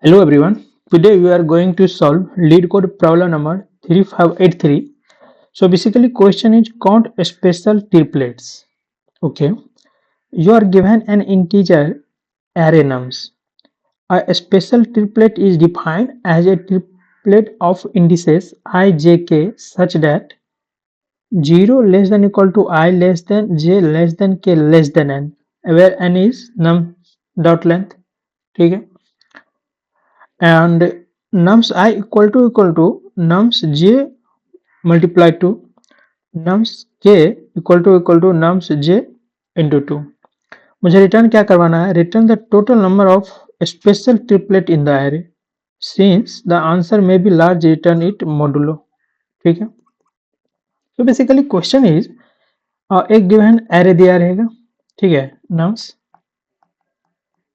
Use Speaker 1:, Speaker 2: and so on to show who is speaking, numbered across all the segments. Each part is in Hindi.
Speaker 1: Hello everyone. Today we are going to solve lead code problem number 3583. So basically question is count special triplets. Okay. You are given an integer array nums. A special triplet is defined as a triplet of indices I, j, k such that 0 less than equal to I less than j less than k less than n, where n is num dot length. ठीक है, and nums I equal to nums j multiplied to nums k equal to nums j into 2. मुझे रिटर्न क्या करवाना है? Return the total number of special triplet in the array since the answer may be large return it modulo. ठीक है, तो बेसिकली क्वेश्चन इज एक गिवन एरे दिया रहेगा. ठीक है, नम्स,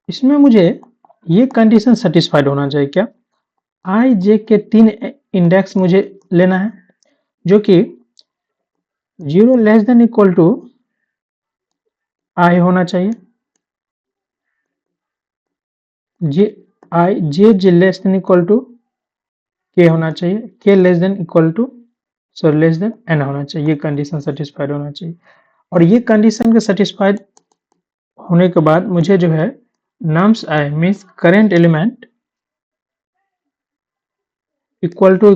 Speaker 1: इसमें मुझे ये कंडीशन सेटिस्फाइड होना चाहिए. क्या? आई जे के 3 इंडेक्स मुझे लेना है जो कि 0 less than equal to i होना चाहिए, j less than equal to k होना चाहिए, k less than equal to less than n होना चाहिए. ये कंडीशन सेटिस्फाइड होना चाहिए. और ये कंडीशन के सेटिस्फाइड होने के बाद मुझे जो है nums i means current element equal to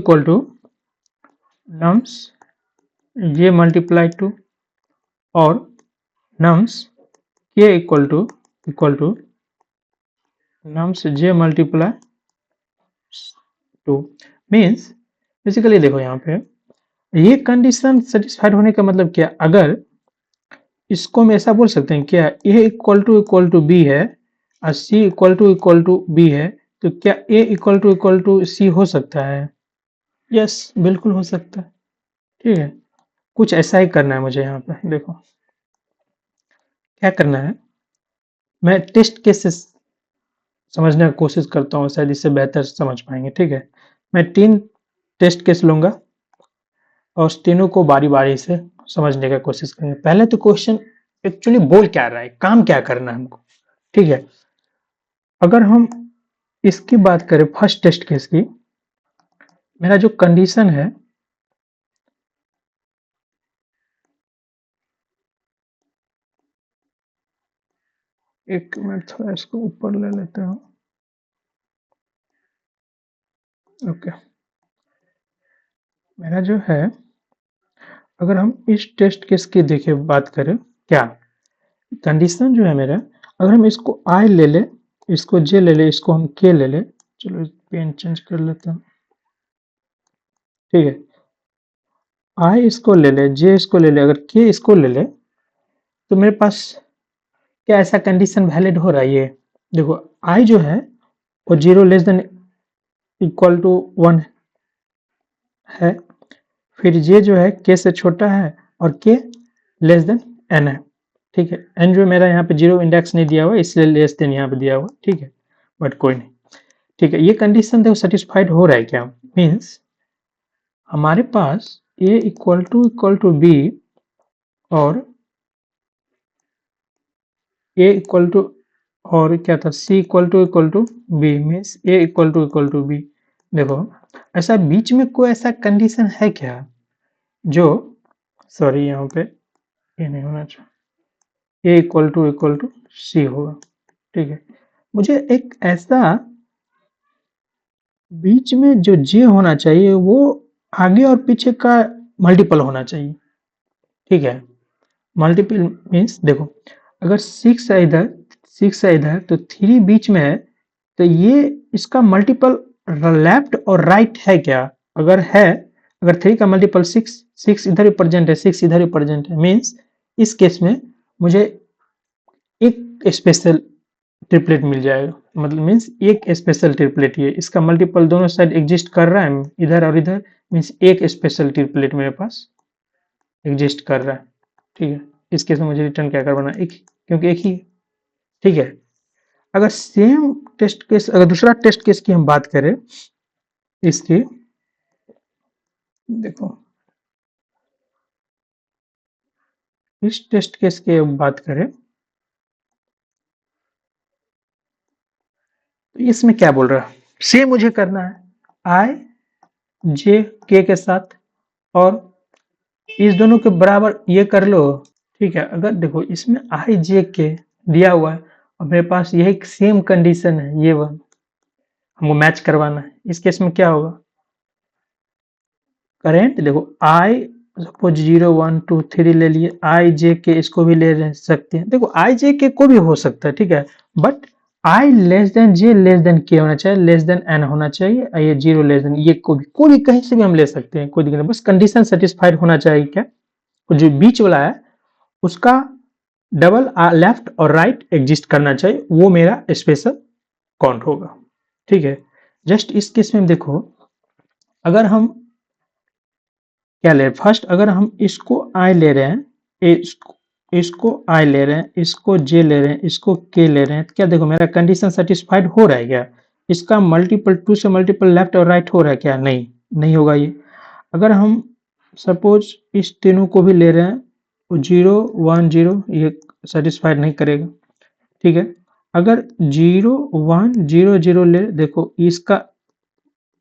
Speaker 1: nums j multiply two और nums k equal to nums j multiply 2 means basically देखो यहाँ पे ये कंडीशन सेटिस्फाइड होने का मतलब क्या? अगर इसको हम ऐसा बोल सकते हैं क्या a इक्वल टू बी है और c इक्वल टू बी है, तो क्या a इक्वल टू सी हो सकता है? यस, बिल्कुल हो सकता है. ठीक है, कुछ ऐसा ही करना है मुझे. यहाँ पे देखो क्या करना है, मैं टेस्ट केस से समझने की कोशिश करता हूँ, शायद इससे बेहतर समझ पाएंगे. ठीक है, मैं 3 टेस्ट केस लूंगा और तीनों को बारी बारी से समझने की कोशिश करेंगे. पहले तो क्वेश्चन एक्चुअली बोल क्या रहा है, काम क्या करना है हमको. ठीक है, अगर हम इसकी बात करें फर्स्ट टेस्ट केस की, मेरा जो कंडीशन है एक मिनट, थोड़ा इसको ऊपर ले लेते हैं. ओके, मेरा जो है अगर हम इस टेस्ट केस की देखिए बात करें, क्या कंडीशन जो है मेरा, अगर हम इसको आई ले ले, इसको जे ले ले, इसको हम के ले ले. चलो पेन चेंज कर लेते हैं. ठीक है, आई इसको ले ले, जे इसको ले ले, अगर के इसको ले ले, तो मेरे पास क्या ऐसा कंडीशन वैलिड हो रहा है? ये देखो आई जो है वो 0 लेस देन इक्वल टू 1 है, फिर जे जो है के से छोटा है और के लेस देन एन है. ठीक है, एन जो मेरा यहाँ पे 0 इंडेक्स नहीं दिया हुआ इसलिए लेस देन यहाँ पे दिया हुआ. ठीक है, बट कोई नहीं. ठीक है, ये कंडीशन देखो सेटिस्फाइड हो रहा है क्या? मीन्स हमारे पास ए इक्वल टू बी और ए इक्वल टू और क्या था C equal to B means A equal to B. देखो ऐसा बीच में कोई ऐसा कंडीशन है क्या जो, सॉरी यहाँ पे ये नहीं होना चाहिए, ए इक्वल टू सी होगा. ठीक है, मुझे एक ऐसा बीच में जो जे होना चाहिए वो आगे और पीछे का मल्टीपल होना चाहिए. ठीक है, मल्टीपल मीन्स देखो अगर 6 है इधर, 6 है इधर, तो 3 बीच में है, तो ये इसका मल्टीपल लेफ्ट और राइट है क्या? अगर है, अगर 3 का मल्टीपल 6, 6 इधर ही प्रेजेंट है, 6 इधर ही प्रेजेंट है, मीन्स इस केस में मुझे एक स्पेशल ट्रिपलेट मिल जाएगा. मतलब मीन्स एक स्पेशल ट्रिपलेट, ये इसका मल्टीपल दोनों साइड एग्जिस्ट कर रहा है इधर और इधर, मीन्स एक स्पेशल ट्रिपलेट मेरे पास एग्जिस्ट कर रहा है. ठीक है, इस केस में मुझे रिटर्न क्या करवाना, एक, क्योंकि एक ही. ठीक है, अगर सेम टेस्ट केस, अगर दूसरा टेस्ट केस की हम बात करें इसकी, देखो इस टेस्ट केस की हम बात करें तो इसमें क्या बोल रहा है? सेम मुझे करना है आई जे के साथ, और इस दोनों के बराबर ये कर लो। ठीक है, अगर देखो इसमें आई जे के दिया हुआ है और मेरे पास यही सेम कंडीशन है, ये वन हमको मैच करवाना है। इस केस में क्या होगा, करेंट देखो आई सपोज 0 1 2 3 ले लिए, आई जे के इसको भी ले सकते हैं। देखो आई जे के को भी हो सकता है, ठीक है, but I less than J less then के होना चाहिए, लेस देन एन होना चाहिए, ये 0 लेस देन, ये को भी कहीं से भी हम ले सकते हैं, कोई दिक्कत नहीं, बस कंडीशन सेटिस्फाइड होना चाहिए। क्या जो बीच वाला है उसका डबल लेफ्ट और राइट एग्जिस्ट करना चाहिए, वो मेरा स्पेशल काउंट होगा। ठीक है, जस्ट इस केस में देखो, अगर हम क्या ले रहे हैं, फर्स्ट अगर हम इसको आई ले रहे हैं, इसको आई ले रहे हैं, इसको जे ले रहे हैं, इसको के ले रहे हैं, तो क्या देखो मेरा कंडीशन सेटिस्फाइड हो रहा है क्या, इसका मल्टीपल टू से मल्टीपल लेफ्ट और राइट हो रहा है क्या, नहीं नहीं होगा ये। अगर हम सपोज इस तीनों को भी ले रहे हैं 0 1 0, ये सेटिस्फाइड नहीं करेगा। ठीक है, अगर 0 1 0 0 ले, देखो इसका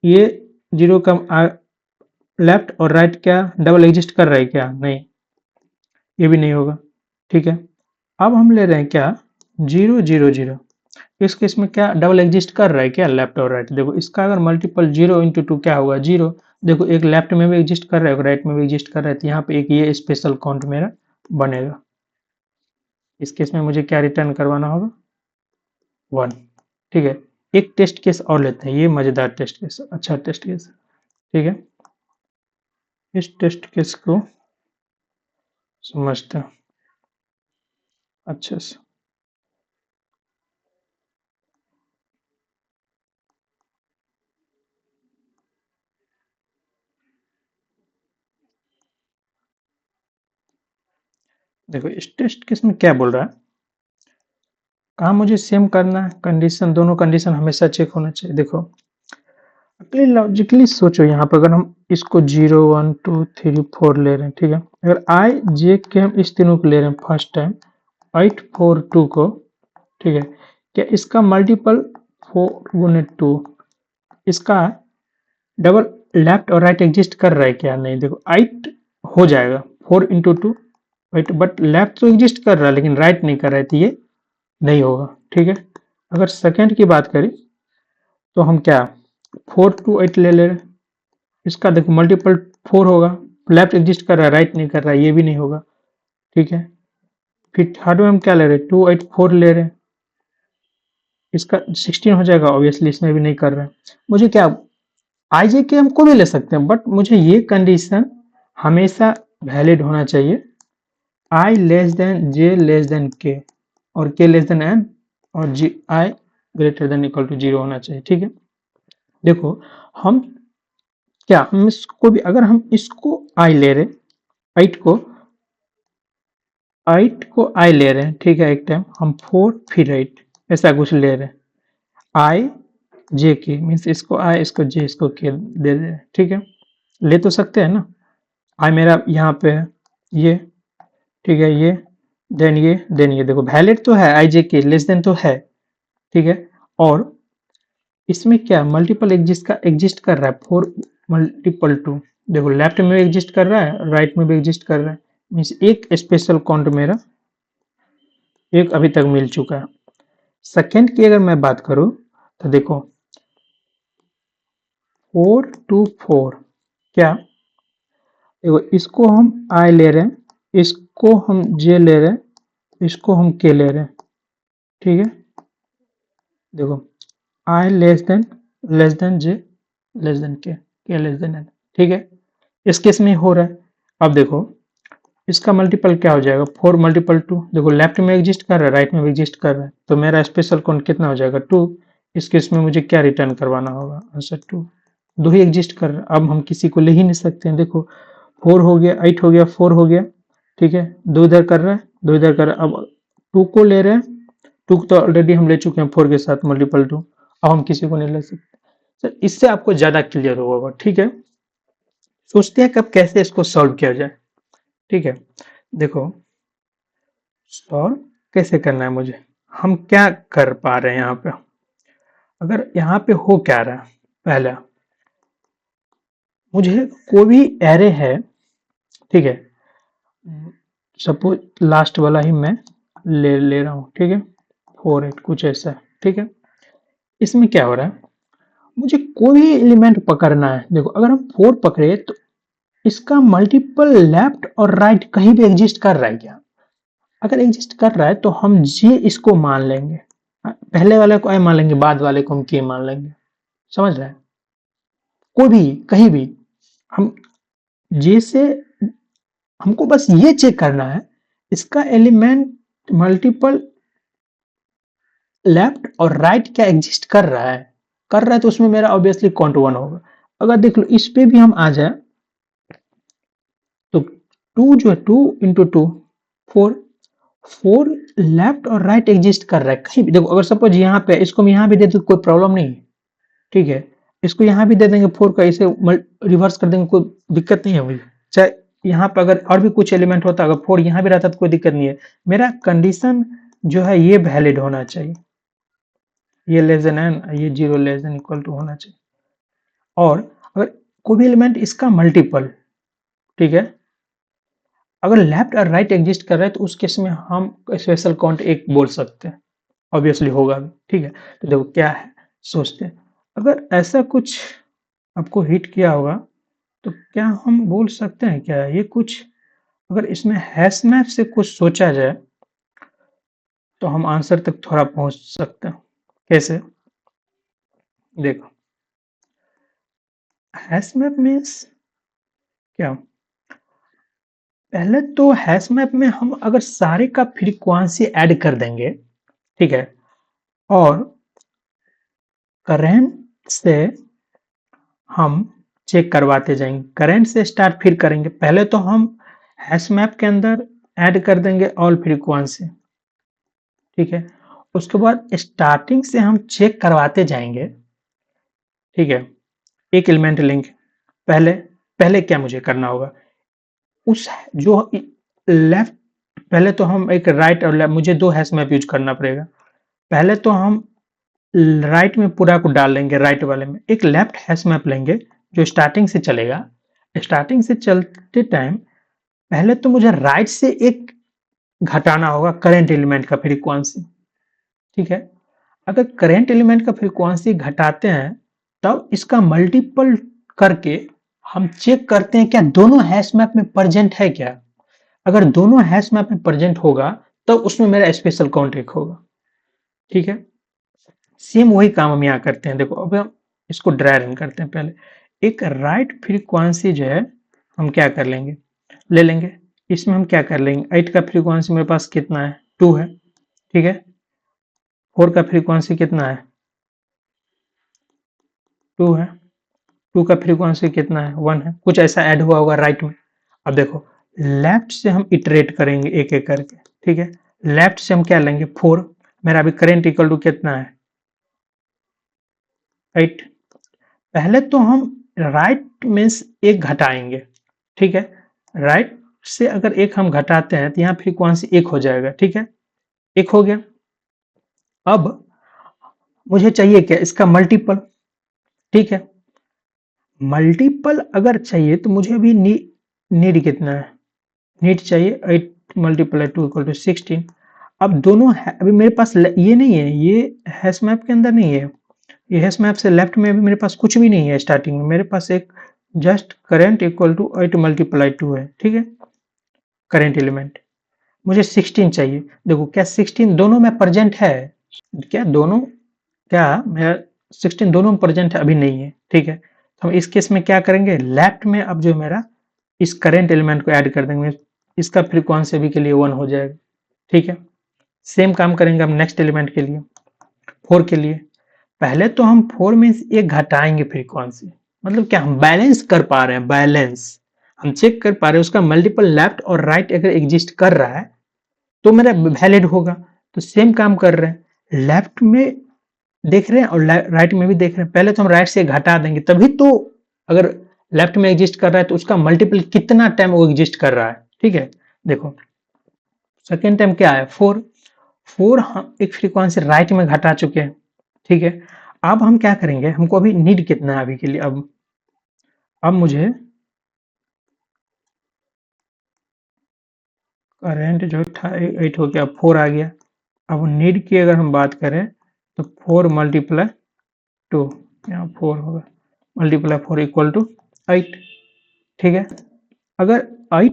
Speaker 1: ये 0 का लेफ्ट और राइट क्या डबल एग्जिस्ट कर रहा है क्या, नहीं, ये भी नहीं होगा। ठीक है, अब हम ले रहे हैं क्या 0 0 0, इस केस में क्या डबल एग्जिस्ट कर रहा है क्या लेफ्ट और राइट, देखो इसका अगर मल्टीपल 0 इंटू 2 क्या होगा 0, देखो एक लेफ्ट में भी एग्जिस्ट कर रहा है, एक राइट में भी एग्जिस्ट कर रहा है, तो यहाँ पे एक ये स्पेशल काउंट मेरा बनेगा। इस केस में मुझे क्या रिटर्न करवाना होगा 1। ठीक है, एक टेस्ट केस और लेते हैं, ये मजेदार टेस्ट केस, अच्छा टेस्ट केस। ठीक है, इस टेस्ट केस को समझते हैं अच्छे से। देखो इस टेस्ट केस में क्या बोल रहा है, कहा मुझे सेम करना है, कंडीशन दोनों कंडीशन हमेशा चेक होना चाहिए। देखो लॉजिकली सोचो, यहाँ पर अगर हम इसको 0 1 2 3 4 ले रहे हैं, ठीक है, अगर आई जे के हम इस तीनों को ले रहे हैं फर्स्ट टाइम 8 4 2 को, ठीक है, क्या इसका मल्टीपल 4 गुने 2, इसका डबल लेफ्ट और राइट एग्जिस्ट कर रहा है क्या, नहीं, देखो 8 हो जाएगा 4 इंटू 2 8, बट लेफ्ट तो एग्जिस्ट कर रहा है लेकिन राइट नहीं कर रहा है, तो ये नहीं होगा। ठीक है, अगर सेकेंड की बात करें तो हम क्या 4 2 8 ले रहे हैं, इसका देखो मल्टीपल 4 होगा, लेफ्ट एग्जिस्ट कर रहा है राइट नहीं कर रहा है, ये भी नहीं होगा। ठीक है, फिर थर्ड में हम क्या ले रहे हैं 2 8 4 ले रहे हैं, इसका 16 हो जाएगा, ऑब्वियसली इसमें भी नहीं कर रहे हैं। मुझे क्या आई जे के हमको भी ले सकते हैं, बट मुझे ये कंडीशन हमेशा वैलिड होना चाहिए, आई लेस देन जे लेस देन के और के लेस देन एन, और जी आई ग्रेटर देन इक्वल टू 0 होना चाहिए। ठीक है, देखो हम क्या हम इसको भी, अगर हम इसको आई ले रहे 8 को 8 को आई ले रहे हैं, ठीक है, एक टाइम हम 4 फिर 8 ऐसा कुछ ले रहे हैं, आई जे के मीन्स इसको आई इसको जे इसको के दे रहे हैं। ठीक है, ले तो सकते हैं ना, आई मेरा यहाँ पे है ये, ठीक है, ये देन ये देन ये, देखो वैलिड तो है, आई जे के लेस देन तो है। ठीक है, और इसमें क्या मल्टीपल एग्जिस्ट का एग्जिस्ट कर रहा है 4 मल्टीपल 2, देखो लेफ्ट में भी एग्जिस्ट कर रहा है राइट में भी एग्जिस्ट कर रहा है, मीन्स एक स्पेशल काउंट मेरा एक अभी तक मिल चुका है। सेकेंड की अगर मैं बात करूं तो देखो 4 2 4 क्या, देखो इसको हम आई ले रहे हैं, इसको हम जे ले रहे हैं, इसको हम के ले रहे हैं। ठीक है, देखो आई लेस देन जे लेस देन के लेस देन एन। ठीक है, इस केस में हो रहा है। अब देखो इसका मल्टीपल क्या हो जाएगा 4 मल्टीपल 2, देखो लेफ्ट में एग्जिस्ट कर रहा है राइट में भी एग्जिस्ट कर रहा है, तो मेरा स्पेशल काउंट कितना हो जाएगा 2। इस केस में मुझे क्या रिटर्न करवाना होगा आंसर 2, दो ही एग्जिस्ट कर रहा है, अब हम किसी को ले ही नहीं सकते हैं। देखो 4 हो गया 8 हो गया 4 हो गया, ठीक है, दो इधर कर रहा है दो इधर कर रहा है, अब 2 को ले रहे हैं, 2 तो ऑलरेडी हम ले चुके हैं 4 के साथ मल्टीपल 2, अब हम किसी को नहीं ले सकते। सर इससे आपको ज्यादा क्लियर होगा। ठीक है, सोचते हैं कब कैसे इसको सॉल्व किया जाए। ठीक है, देखो सॉल्व कैसे करना है मुझे, हम क्या कर पा रहे हैं यहाँ पे, अगर यहाँ पे हो क्या रहा है, पहला मुझे कोई भी एरे है, ठीक है, सपोज लास्ट वाला ही मैं ले रहा हूँ, ठीक है, 4 8 कुछ ऐसा, ठीक है। इसमें क्या हो रहा है, मुझे कोई भी एलिमेंट पकड़ना है। देखो अगर हम 4 पकड़े तो इसका मल्टीपल लेफ्ट और राइट कहीं भी एग्जिस्ट कर रहा है क्या? अगर एग्जिस्ट कर रहा है तो हम जे इसको मान लेंगे, पहले वाले को आई मान लेंगे, बाद वाले को हम के मान लेंगे। समझ रहे हैं? कोई भी कहीं भी हम जे से, हमको बस ये चेक करना है इसका एलिमेंट मल्टीपल लेफ्ट और राइट क्या एग्जिस्ट कर रहा है तो उसमें मेरा ऑब्वियसली काउंट 1 होगा। अगर देख लो इस पे भी हम आ जाए तो 2 जो है 2 इंटू 2 4, 4 लेफ्ट और राइट एग्जिस्ट कर रहा है कहीं भी। देखो अगर सपोज यहाँ पे इसको हम यहाँ भी दे दे तो कोई प्रॉब्लम नहीं है, ठीक है। इसको यहाँ भी दे देंगे 4 का, इसे रिवर्स कर देंगे, कोई दिक्कत नहीं है मुझे। चाहे यहाँ पे अगर और भी कुछ एलिमेंट होता, अगर 4 यहाँ भी रहता तो कोई दिक्कत नहीं है। मेरा कंडीशन जो है ये वैलिड होना चाहिए, ये लेस देन एन, ये 0 लेस देन इक्वल टू होना चाहिए। और अगर कोई भी एलिमेंट इसका मल्टीपल, ठीक है, अगर लेफ्ट और राइट एग्जिस्ट कर रहा है तो उस केस में हम स्पेशल काउंट 1 बोल सकते हैं, ऑब्वियसली होगा भी, ठीक है। तो देखो क्या है, सोचते हैं अगर ऐसा कुछ आपको हिट किया होगा तो क्या हम बोल सकते हैं क्या ये कुछ, अगर इसमें हैश मैप से कुछ सोचा जाए तो हम आंसर तक थोड़ा पहुंच सकते हैं। कैसे? देखो हैश मैप मीन्स क्या, पहले तो हैश मैप में हम अगर सारे का फ्रीक्वेंसी ऐड कर देंगे, ठीक है, और करंट से हम चेक करवाते जाएंगे, करंट से स्टार्ट फिर करेंगे। पहले तो हम हैश मैप के अंदर ऐड कर देंगे ऑल फ्रीक्वेंसी, ठीक है, उसके बाद स्टार्टिंग से हम चेक करवाते जाएंगे, ठीक है, एक एलिमेंट लेंगे। पहले पहले क्या मुझे करना होगा, उस जो लेफ्ट, पहले तो हम एक राइट और लेफ्ट, मुझे 2 हैश मैप यूज करना पड़ेगा। पहले तो हम राइट में पूरा को डाल लेंगे, राइट वाले में एक लेफ्ट हैश मैप लेंगे जो स्टार्टिंग से चलेगा। स्टार्टिंग से चलते टाइम पहले तो मुझे राइट से एक घटाना होगा करंट एलिमेंट का फ्रीक्वेंसी, ठीक है। अगर करंट एलिमेंट का फ्रीक्वेंसी घटाते हैं तब इसका मल्टीपल करके हम चेक करते हैं क्या दोनों हैश मैप में प्रेजेंट है क्या। अगर दोनों हैश मैप में प्रेजेंट होगा तो उसमें मेरा स्पेशल काउंट 1 होगा, ठीक है। सेम वही काम हम यहाँ करते हैं। देखो अब हम इसको ड्राई रन करते हैं। पहले एक राइट फ्रीक्वेंसी जो है हम क्या कर लेंगे, ले लेंगे। इसमें हम क्या कर लेंगे, 8 का फ्रीक्वेंसी मेरे पास कितना है, 2 है, ठीक है। 4 का फ्रीक्वेंसी कितना है, 2 है। 2 का फ्रीक्वेंसी कितना है, 1 है। कुछ ऐसा ऐड हुआ होगा राइट में। अब देखो लेफ्ट से हम इटरेट करेंगे एक एक करके, ठीक है। लेफ्ट से हम क्या लेंगे, 4। मेरा अभी करंट इक्वल टू कितना है, 8। पहले तो हम राइट में एक घटाएंगे, ठीक है। राइट से अगर एक हम घटाते हैं तो यहाँ फ्रीक्वेंसी 1 हो जाएगा, ठीक है। 1 हो गया। अब मुझे चाहिए क्या, इसका मल्टीपल, ठीक है। मल्टीपल अगर चाहिए तो मुझे अभी नीड कितना है, नीड चाहिए 8 मल्टीप्लाई 2 इक्वल टू 16। अब दोनों अभी मेरे पास ये नहीं है, ये हैश मैप के अंदर नहीं है, ये हैश मैप से लेफ्ट में भी मेरे पास कुछ भी नहीं है। स्टार्टिंग में मेरे पास एक just current equal to 8 multiply 2 है, ठीक है। करंट एलिमेंट मुझे 16 चाहिए। देखो क्या 16 दोनों में प्रेजेंट है क्या, दोनों क्या मेरा 16 दोनों में प्रेजेंट है, अभी नहीं है, ठीक है। तो हम इस केस में क्या करेंगे, लेफ्ट में अब जो मेरा इस करंट एलिमेंट को ऐड कर देंगे, इसका फ्रीक्वेंसी अभी के लिए 1 हो जाएगा, ठीक है। सेम काम करेंगे हम नेक्स्ट एलिमेंट के लिए, 4 के लिए। पहले तो हम 4 में एक घटाएंगे फ्रीक्वेंसी, मतलब क्या हम बैलेंस कर पा रहे हैं, बैलेंस हम चेक कर पा रहे हैं उसका मल्टीपल लेफ्ट और राइट अगर एग्जिस्ट कर रहा है तो मेरा वैलिड होगा। तो सेम काम कर रहे हैं, लेफ्ट में देख रहे हैं और राइट में भी देख रहे हैं। पहले तो हम राइट से घटा देंगे, तभी तो अगर लेफ्ट में एग्जिस्ट कर रहा है तो उसका मल्टीपल कितना टाइम वो एग्जिस्ट कर रहा है, ठीक है। देखो सेकेंड टाइम क्या है, 4 हम एक फ्रीक्वेंसी राइट में घटा चुके हैं, ठीक है। अब हम क्या करेंगे, हमको अभी नीड कितना है अभी के लिए, अब मुझे करेंट जो था 8 हो गया, 4 आ गया। अब नीड की अगर हम बात करें तो 4 मल्टीप्लाई 2, यहाँ 4 होगा, मल्टीप्लाई 4 इक्वल टू 8। ठीक है, अगर 8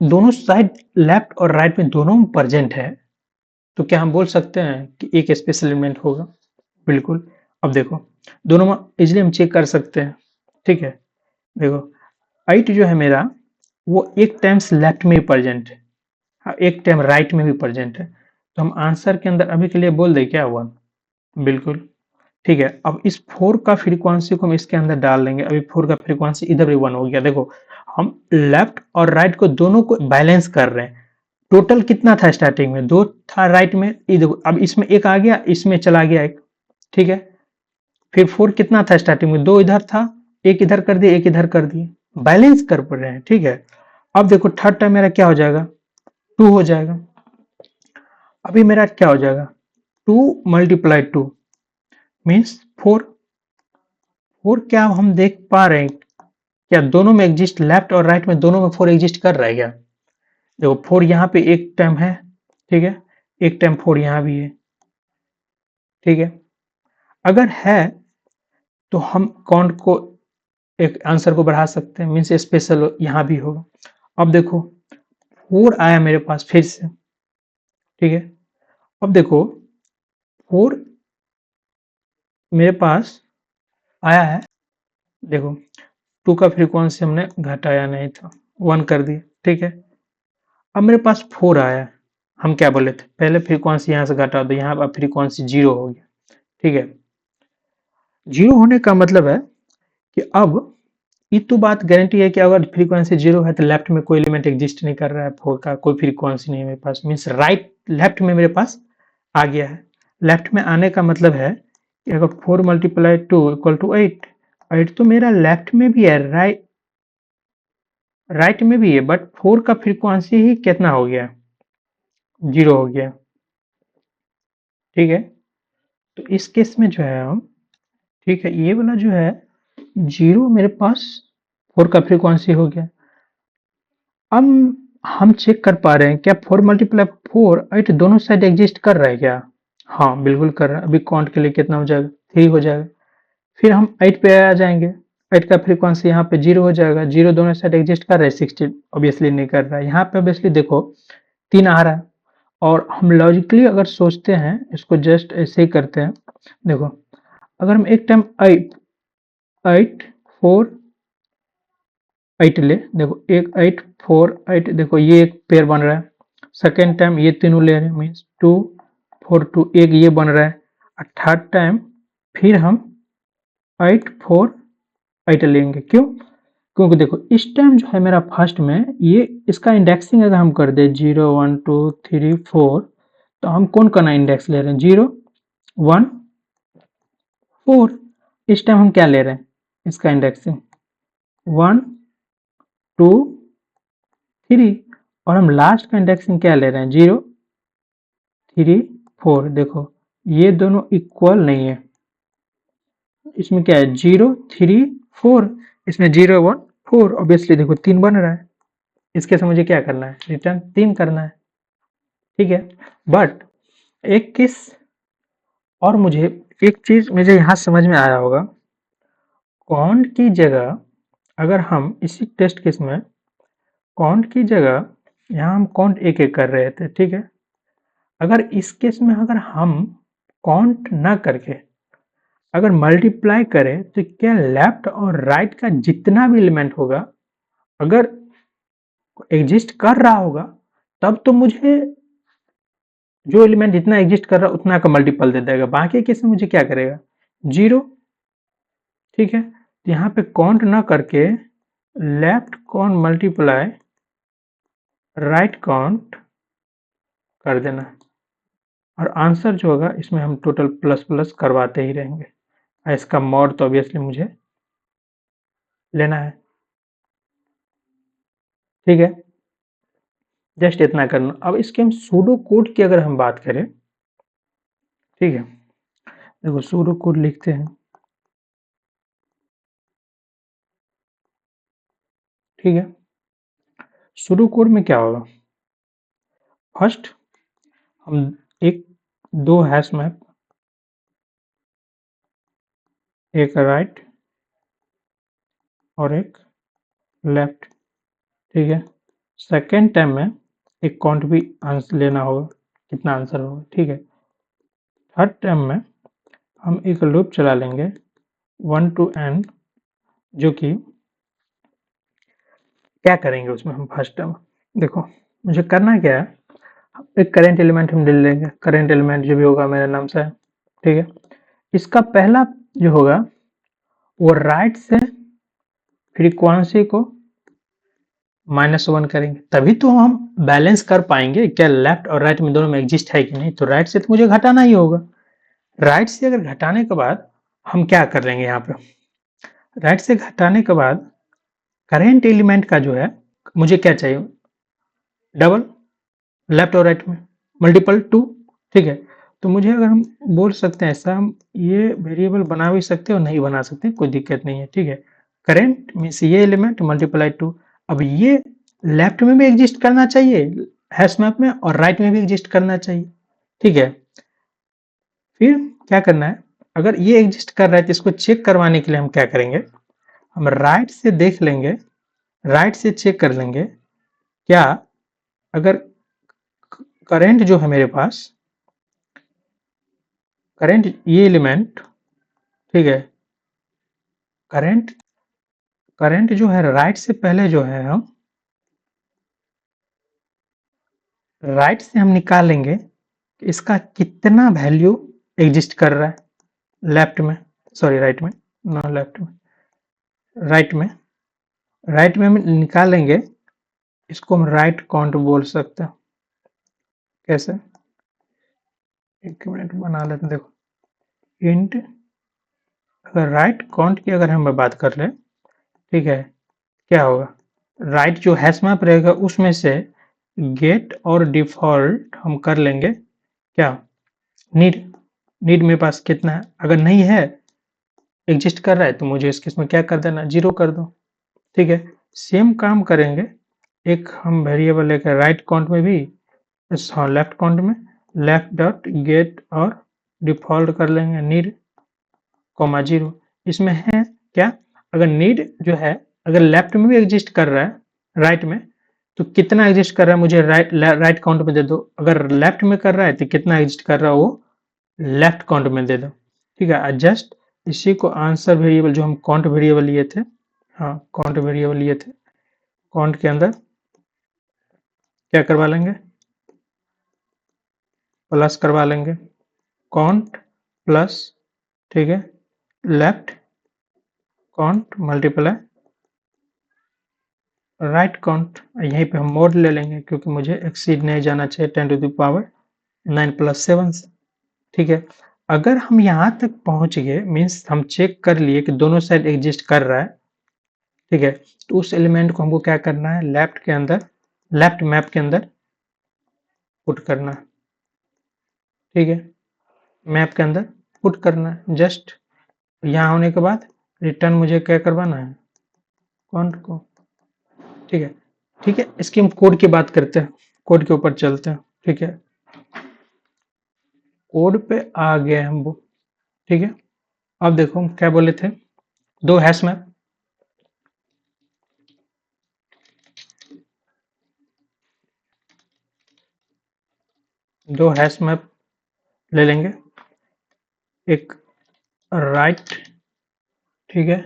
Speaker 1: दोनों साइड लेफ्ट और राइट में दोनों में प्रेजेंट है तो क्या हम बोल सकते हैं कि एक स्पेशल एलिमेंट होगा? बिल्कुल। अब देखो, दोनों में इजिली हम चेक कर सकते हैं। ठीक है, देखो 8 जो है मेरा, वो एक टाइम्स लेफ्ट में ही प्रेजेंट है, हाँ, एक टाइम राइट में भी प्रेजेंट है, तो हम आंसर के अंदर अभी के लिए बोल दें क्या, 1। बिल्कुल। ठीक है, अब इस 4 का फ्रीक्वेंसी को हम इसके अंदर डाल देंगे। अभी 4 का फ्रीक्वेंसी इधर भी 1 हो गया। देखो, हम लेफ्ट और राइट को दोनों को बैलेंस कर रहे हैं। टोटल कितना था स्टार्टिंग में, 2 था राइट में, ये देखो अब इसमें एक आ गया, इसमें चला गया एक। ठीक है, फिर 4 कितना था स्टार्टिंग में, 2 इधर था, एक इधर कर दिए, एक इधर कर दिए, बैलेंस कर पड़ रहे हैं। ठीक है, अब देखो थर्ड टाइम मेरा क्या हो जाएगा, 2 हो जाएगा। अभी मेरा क्या हो जाएगा, 2 मल्टीप्लाई 2 मीन्स 4। 4 क्या हम देख पा रहे हैं, क्या दोनों में एग्जिस्ट, लेफ्ट और राइट में दोनों में 4 एग्जिस्ट कर रहा है क्या? देखो 4 यहाँ पे एक टाइम है, ठीक है, एक टाइम 4 यहाँ भी है। ठीक है, अगर है तो हम काउंट को, एक आंसर को बढ़ा सकते हैं, मीन्स स्पेशल यहाँ भी होगा। अब देखो 4 आया मेरे पास फिर से। ठीक है, अब देखो 4 मेरे पास आया है। देखो 2 का फ्रीक्वेंसी हमने घटाया नहीं था, 1 कर दिया। ठीक है, अब मेरे पास 4 आया, हम क्या बोले थे, पहले फ्रीक्वेंसी यहाँ से घटा दो, यहाँ अब फ्रीक्वेंसी 0 हो गया। ठीक है, 0 होने का मतलब है कि अब ये तो बात गारंटी है कि अगर फ्रीक्वेंसी 0 है तो लेफ्ट में कोई एलिमेंट एग्जिस्ट नहीं कर रहा है, 4 का कोई फ्रीक्वेंसी नहीं है मेरे पास, मीन्स राइट लेफ्ट में मेरे पास आ गया है। लेफ्ट में आने का मतलब है कि अगर 4 मल्टीप्लाई 2 इक्वल टू 8, 8 तो मेरा लेफ्ट में भी है, राइट में भी है, बट 4 का फ्रीक्वेंसी ही कितना हो गया, 0 हो गया। ठीक है, तो इस केस में जो है हम, ठीक है, ये वाला जो है 0 मेरे पास 4 का फ्रीक्वेंसी हो गया। अब हम चेक कर पा रहे हैं क्या 4 मल्टीप्लाई 4 8 दोनों साइड एग्जिस्ट कर रहा है क्या? हाँ बिल्कुल कर रहा है। अभी काउंट के लिए कितना हो जाएगा, 3 हो जाएगा। फिर हम 8 पे आ जाएंगे, 8 का फ्रीक्वेंसी यहाँ पे 0 हो जाएगा, 0 दोनों साइड एग्जिस्ट कर रहा है, 16 ऑब्वियसली नहीं कर रहा है। यहाँ पे ऑब्वियसली देखो 3 आ रहा है, और हम लॉजिकली अगर सोचते हैं इसको, जस्ट ऐसे ही करते हैं। देखो अगर हम एक टाइम 8 8 4 8 ले, देखो एक 8 4 8, देखो ये एक पेयर बन रहा है। सेकेंड टाइम ये तीनों ले रहे हैं, मीन्स 2 4 2, एक ये बन रहा है। और थर्ड टाइम फिर हम 8 4 8 लेंगे। क्यों? क्योंकि देखो इस टाइम जो है मेरा फर्स्ट में, ये इसका इंडेक्सिंग अगर हम कर दे 0 1 2 3 4, तो हम कौन का ना इंडेक्स ले रहे हैं, 0 1 4। इस टाइम हम क्या ले रहे हैं, इसका इंडेक्सिंग 1 2 3, और हम लास्ट का इंडेक्सिंग क्या ले रहे हैं, 0 3 4। देखो ये दोनों इक्वल नहीं है, इसमें क्या है 0 3 4, इसमें 0 1 4, ऑब्वियसली देखो 3 बन रहा है। इसके से मुझे क्या करना है, रिटर्न 3 करना है। ठीक है, बट एक केस और, मुझे एक चीज मुझे यहाँ समझ में आया होगा, काउंट की जगह अगर हम इसी टेस्ट केस में काउंट की जगह, यहाँ हम काउंट एक एक कर रहे थे। ठीक है, अगर इस केस में अगर हम काउंट ना करके अगर मल्टीप्लाई करें, तो क्या लेफ्ट और राइट का जितना भी एलिमेंट होगा, अगर एग्जिस्ट कर रहा होगा, तब तो मुझे जो एलिमेंट जितना एग्जिस्ट कर रहा है उतना का मल्टीपल दे देगा, बाकी केस में मुझे क्या करेगा, 0। ठीक है, तो यहाँ पे काउंट ना करके left count multiply right count कर देना, और आंसर जो होगा इसमें हम टोटल प्लस प्लस करवाते ही रहेंगे। इसका मॉड तो ऑब्वियसली मुझे लेना है। ठीक है, जस्ट इतना करना। अब इसके हम सूडो कोड की अगर हम बात करें, ठीक है, देखो सूडो कोड लिखते हैं, ठीक है। सूडो कोड में क्या होगा, फर्स्ट हम एक दो हैश मैप, एक राइट और एक लेफ्ट, ठीक है। सेकेंड टाइम में एक काउंट भी आंसर लेना होगा, कितना आंसर होगा, ठीक है। थर्ड टाइम में हम एक लूप चला लेंगे 1 to n, जो कि क्या करेंगे उसमें हम फर्स्ट टाइम, देखो मुझे करना क्या है, एक करेंट एलिमेंट हम ले लेंगे, करेंट एलिमेंट जो भी होगा मेरे नाम से, ठीक है। इसका पहला जो होगा वो राइट से फ्रीक्वेंसी को -1 करेंगे, तभी तो हम बैलेंस कर पाएंगे क्या लेफ्ट और राइट में दोनों में एग्जिस्ट है कि नहीं। तो राइट से तो मुझे घटाना ही होगा, राइट से अगर घटाने के बाद हम क्या कर लेंगे, यहाँ पे राइट से घटाने के बाद करेंट एलिमेंट का जो है मुझे क्या चाहिए, डबल, लेफ्ट और राइट में मल्टीपल 2, ठीक है। तो मुझे अगर हम बोल सकते हैं ऐसा, हम ये वेरिएबल बना भी सकते हैं और नहीं बना सकते, कोई दिक्कत नहीं है, ठीक है। करेंट मीन्स ये एलिमेंट मल्टीप्लाई 2, अब ये लेफ्ट में भी एग्जिस्ट करना चाहिए हैश मैप में और राइट में भी एग्जिस्ट करना चाहिए, ठीक है। फिर क्या करना है, अगर ये एग्जिस्ट कर रहा है तो इसको चेक करवाने के लिए हम क्या करेंगे, हम राइट से देख लेंगे, राइट से चेक कर लेंगे क्या, अगर करंट जो है मेरे पास, करंट ये एलिमेंट, ठीक है, करंट करंट जो है राइट से पहले जो है हम राइट से हम निकालेंगे कि इसका कितना वैल्यू एग्जिस्ट कर रहा है लेफ्ट में, सॉरी राइट में, नो लेफ्ट में, राइट में, राइट में हम निकालेंगे, इसको हम राइट काउंट बोल सकते हैं। कैसे, एक मिनट बना लेते हैं, देखो इंट, अगर राइट काउंट की अगर हम बात कर ले, ठीक है, क्या होगा, राइट जो हैश मैप रहेगा उसमें से गेट और डिफॉल्ट हम कर लेंगे क्या, नीड, नीड मेरे पास कितना है, अगर नहीं है एग्जिस्ट कर रहा है तो मुझे इसके इसमें क्या कर देना, 0 कर दो, ठीक है। सेम काम करेंगे, एक हम वेरिएबल लेकर राइट काउंट में भी, हाँ लेफ्ट काउंट में लेफ्ट डॉट गेट और डिफॉल्ट कर लेंगे नीड कॉमा 0, इसमें है क्या, अगर नीड जो है अगर लेफ्ट में भी एग्जिस्ट कर रहा है राइट में, तो कितना एग्जिस्ट कर रहा है मुझे राइट काउंट में दे दो, अगर लेफ्ट में कर रहा है तो कितना एग्जिस्ट कर रहा है वो लेफ्ट काउंट में दे दो, ठीक है। जस्ट इसी को आंसर वेरिएबल जो हम काउंट वेरिएबल लिए थे, हाँ काउंट वेरिएबल लिए थे, काउंट के अंदर क्या करवा लेंगे, प्लस करवा लेंगे, काउंट प्लस, ठीक है, left count multiply right count, यहीं पे हम मोड ले लेंगे क्योंकि मुझे एक्सीड नहीं जाना चाहिए 10 टू द पावर 9 + 7 से, ठीक है। अगर हम यहाँ तक पहुँच गए मीन्स हम चेक कर लिए कि दोनों साइड एग्जिस्ट कर रहा है, ठीक है, तो उस एलिमेंट को हमको क्या करना है, लेफ्ट के अंदर, लेफ्ट मैप के अंदर पुट करना है, ठीक है, मैप के अंदर पुट करना है। जस्ट यहाँ होने के बाद रिटर्न मुझे क्या करवाना है, काउंट को, ठीक है, ठीक है। इसकी हम कोड की बात करते हैं, कोड के ऊपर चलते हैं, ठीक है। कोड पे आ गए हम वो, ठीक है। अब देखो हम क्या बोले थे, दो हैश मैप, दो हैश मैप ले लेंगे, एक राइट, ठीक है,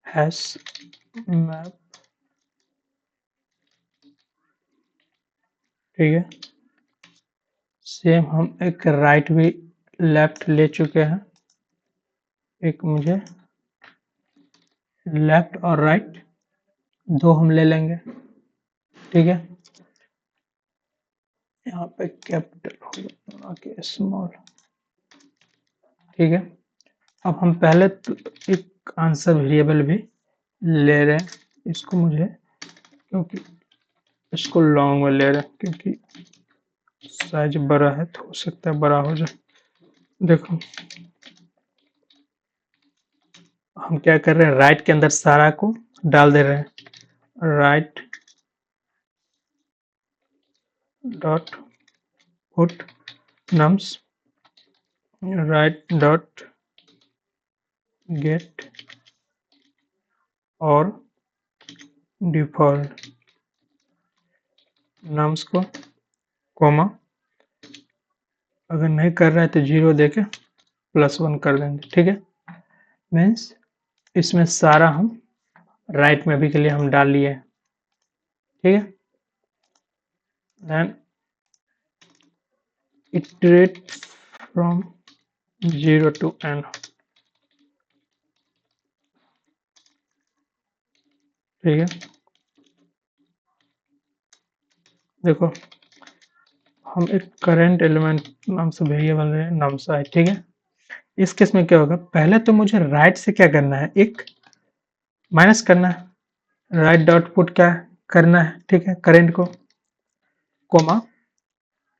Speaker 1: हैश मैप, ठीक है। सेम हम एक राइट भी लेफ्ट ले चुके हैं, एक मुझे लेफ्ट और राइट दो हम ले लेंगे, ठीक है। यहाँ पे कैपिटल होगा कि स्मॉल, ठीक है। अब हम पहले तो एक आंसर वेरिएबल भी ले रहे हैं इसको मुझे, क्योंकि इसको लॉन्ग में ले रहे हैं क्योंकि साइज बड़ा है तो हो सकता है बड़ा हो जाए। देखो हम क्या कर रहे हैं, राइट के अंदर सारा को डाल दे रहे हैं। Right dot put nums, right dot gate और डिफॉल्ट नम्स को कोमा, अगर नहीं कर रहा है तो 0 देके +1 कर देंगे। ठीक है, मीन्स इसमें सारा हम राइट में भी के लिए हम डाल लिए हैं। ठीक है, then iterate from 0 to n। ठीक है, देखो हम एक करेंट एलिमेंट नाम से वेरिएबल नाम से है। ठीक है, इस केस में क्या होगा, पहले तो मुझे राइट से क्या करना है, एक माइनस करना है। राइट डॉट पुट क्या करना है, ठीक है, करेंट को कोमा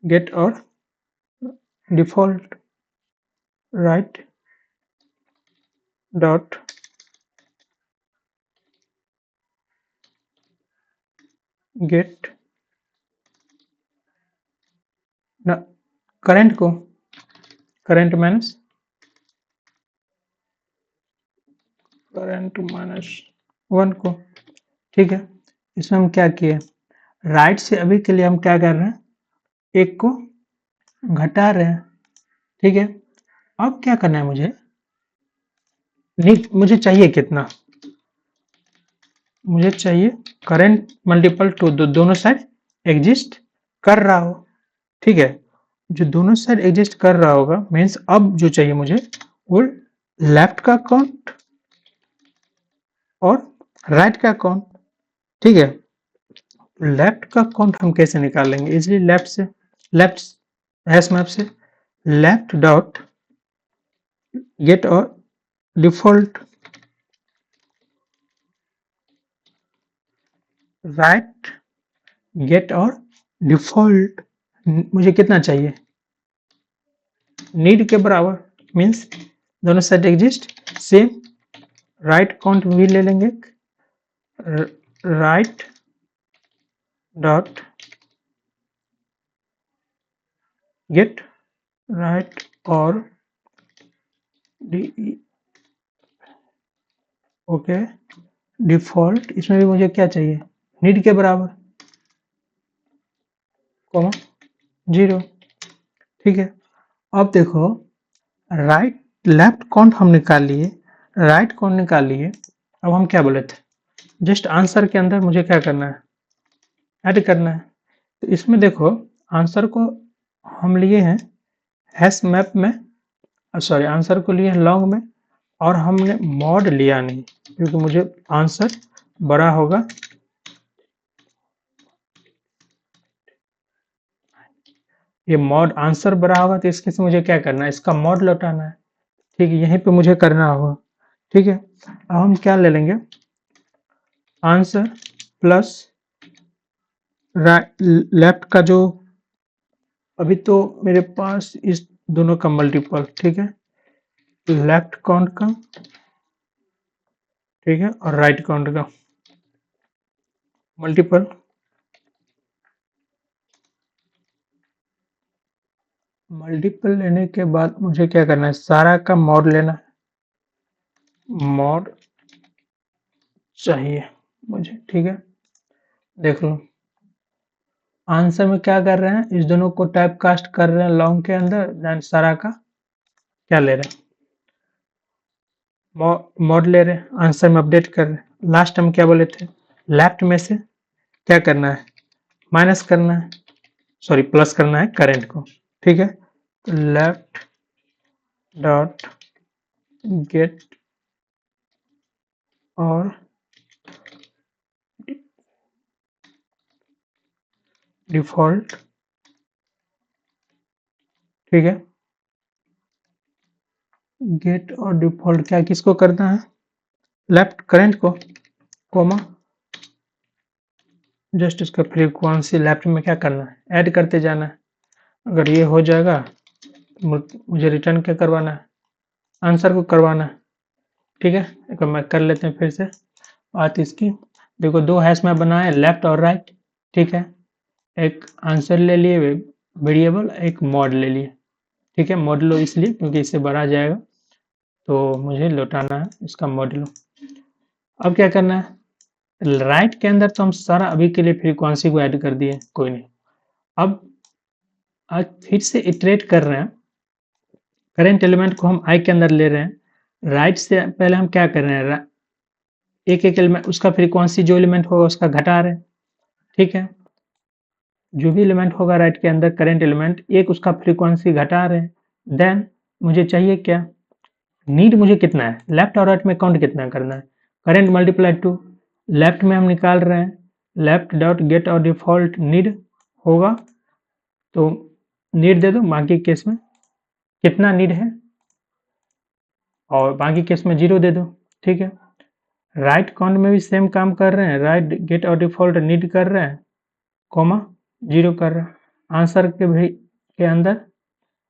Speaker 1: गेट और default right dot gate current को, करंट माइनस करंट -1 को। ठीक है, इसमें हम क्या किए, राइट से अभी के लिए हम क्या कर रहे हैं, एक को घटा रहे हैं। ठीक है, अब क्या करना है मुझे, मुझे चाहिए कितना, मुझे चाहिए करंट मल्टीपल टू दोनों साइड एग्जिस्ट कर रहा हो। ठीक है, जो दोनों साइड एग्जिस्ट कर रहा होगा मीन्स अब जो चाहिए मुझे वो लेफ्ट का काउंट और राइट का काउंट। ठीक है, लेफ्ट का काउंट हम कैसे निकालेंगे, इसलिए लेफ्ट से, लेफ्ट हैश मैप से लेफ्ट डॉट गेट और डिफॉल्ट राइट गेट और डिफॉल्ट, मुझे कितना चाहिए, नीड के बराबर, मीन्स दोनों side exist same, right count भी ले लेंगे, राइट डॉट गेट राइट और ओके डिफॉल्ट, इसमें भी मुझे क्या चाहिए, नीड के बराबर कोमा 0। ठीक है, अब देखो राइट लेफ्ट काउंट हम निकाल लिए, राइट काउंट निकाल लिए, अब हम क्या बोले थे, जस्ट आंसर के अंदर मुझे क्या करना है, ऐड करना है। तो इसमें देखो आंसर को हम लिए हैं हैश मैप में, सॉरी आंसर को लिए लॉन्ग में, और हमने मॉड लिया नहीं क्योंकि मुझे आंसर बड़ा होगा, ये मॉड आंसर बड़ा होगा तो इसके से मुझे क्या करना है, इसका मॉड लौटाना है। ठीक है, यहीं पे मुझे करना होगा। ठीक है, अब हम क्या ले लेंगे, आंसर प्लस लेफ्ट का जो, अभी तो मेरे पास इस दोनों का मल्टीपल, ठीक है, लेफ्ट काउंट का, ठीक है, और राइट काउंट का मल्टीपल, मल्टीपल लेने के बाद मुझे क्या करना है, सारा का मॉड लेना है, मॉड चाहिए मुझे। ठीक है, देख लो आंसर में क्या कर रहे हैं, इस दोनों को टाइप कास्ट कर रहे हैं लॉन्ग के अंदर, देन सारा का क्या ले रहे हैं, मॉड ले रहे हैं, आंसर में अपडेट कर रहे हैं। लास्ट हम क्या बोले थे, लेफ्ट में से क्या करना है, माइनस करना है, सॉरी प्लस करना है करंट को। ठीक है, तो लेफ्ट डॉट गेट और डिफॉल्ट। ठीक है, गेट और डिफॉल्ट क्या किसको करना है, लेफ्ट करंट को। कोमा, जस्ट इसका फ्रीक्वेंसी लेफ्ट में क्या करना है, ऐड करते जाना है। अगर ये हो जाएगा मुझे रिटर्न क्या करवाना है, आंसर को करवाना है। ठीक है, एक बार मैं कर लेते हैं फिर से बात इसकी। देखो दो हैश मैप बनाए लेफ्ट और राइट। ठीक है, एक आंसर ले लिए वेरिएबल, एक मॉड ले लिए। ठीक है, मॉडलो इसलिए क्योंकि इससे बढ़ा जाएगा तो मुझे लौटाना है इसका मॉडलो। अब क्या करना है, राइट के अंदर तो हम सारा अभी के लिए फ्रीक्वेंसी को ऐड कर दिए, कोई नहीं। अब आज फिर से इटरेट कर रहे हैं, करेंट एलिमेंट को हम आई के अंदर ले रहे हैं। राइट से पहले हम क्या कर रहे हैं, एक एक एलिमेंट उसका फ्रीक्वेंसी जो एलिमेंट होगा उसका घटा रहे हैं। ठीक है, जो भी एलिमेंट होगा राइट के अंदर करेंट एलिमेंट, एक उसका फ्रीक्वेंसी घटा रहे हैं। देन मुझे चाहिए क्या, नीड मुझे कितना है, लेफ्ट और राइट में काउंट कितना करना है, करेंट मल्टीप्लाई टू, लेफ्ट में हम निकाल रहे हैं, लेफ्ट डॉट गेट और डिफॉल्ट नीड होगा तो नीड दे दो, बाकी केस में कितना नीड है और बाकी केस में 0 दे दो। ठीक है, राइट काउंट में भी सेम काम कर रहे हैं, राइट गेट और डिफॉल्ट नीड कर रहे हैं, कॉमा 0 कर रहे हैं। आंसर के अंदर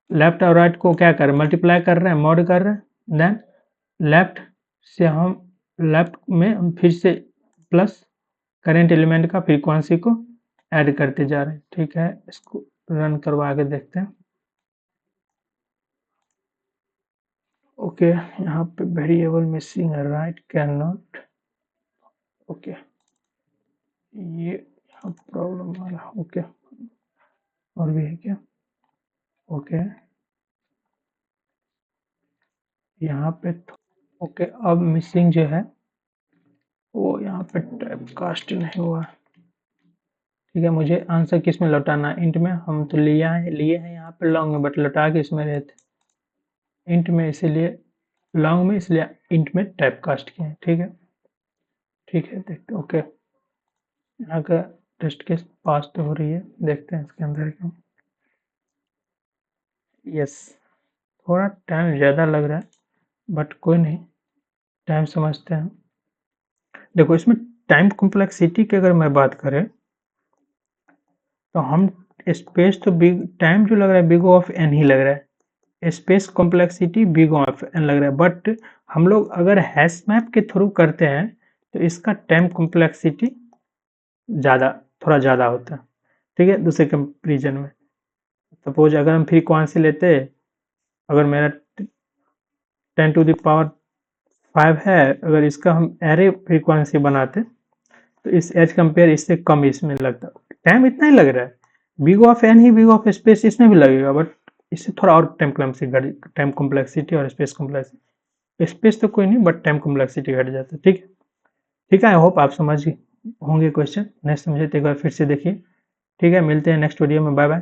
Speaker 1: लेफ्ट और राइट को क्या कर रहे हैं, मल्टीप्लाई कर रहे हैं, मॉड कर रहे हैं। देन लेफ्ट से हम लेफ्ट में हम फिर से प्लस करेंट एलिमेंट का फ्रीक्वेंसी को ऐड करते जा रहे हैं। ठीक है, इसको रन करवा के देखते हैं। ओके, यहाँ पे वेरिएबल मिसिंग है, राइट कैन नॉट। ओके, ये यहाँ प्रॉब्लम वाला। ओके, और भी है क्या, ओके यहाँ पे ओके, अब मिसिंग जो है वो यहाँ पे टाइप कास्ट नहीं हुआ। ठीक है, मुझे आंसर किस में लौटाना है, इंट में। हम तो लिए हैं यहाँ पे लॉन्ग में, बट लौटा के इसमें रहते इंट में, इसीलिए लॉन्ग में, इसलिए इंट में टाइप कास्ट किए हैं। ठीक है, ठीक है, देखते ओके। यहाँ का टेस्ट केस पास तो हो रही है, देखते हैं इसके अंदर क्यों। यस, थोड़ा टाइम ज़्यादा लग रहा है बट कोई नहीं, टाइम समझते हैं। देखो इसमें टाइम कॉम्प्लेक्सिटी की अगर मैं बात करें तो हम स्पेस तो बिग, टाइम जो लग रहा है बिग ऑफ एन ही लग रहा है, space complexity big of n लग रहा है। बट हम लोग अगर हैश मैप के थ्रू करते हैं तो इसका टाइम कॉम्प्लेक्सिटी ज़्यादा, थोड़ा ज़्यादा होता है। ठीक है, दूसरे कंपेरिजन में सपोज अगर हम फ्रीक्वेंसी लेते, अगर मेरा 10 टू द पावर 5 है, अगर इसका हम एरे फ्रीक्वेंसी बनाते तो इस एज कंपेयर इससे कम इसमें लगता, टाइम इतना ही लग रहा है, बिग ऑफ एन ही बिग ऑफ स्पेस इसमें भी लगेगा, बट इससे थोड़ा और टाइम कॉम्प्लेक्सिटी और स्पेस कॉम्प्लेक्सिटी, स्पेस तो कोई नहीं बट टाइम कॉम्प्लेक्सिटी घट जाता है। ठीक है, ठीक है, आई होप आप समझ होंगे क्वेश्चन। नेक्स्ट समझे तो एक बार फिर से देखिए। ठीक है, मिलते हैं नेक्स्ट वीडियो में, बाय बाय।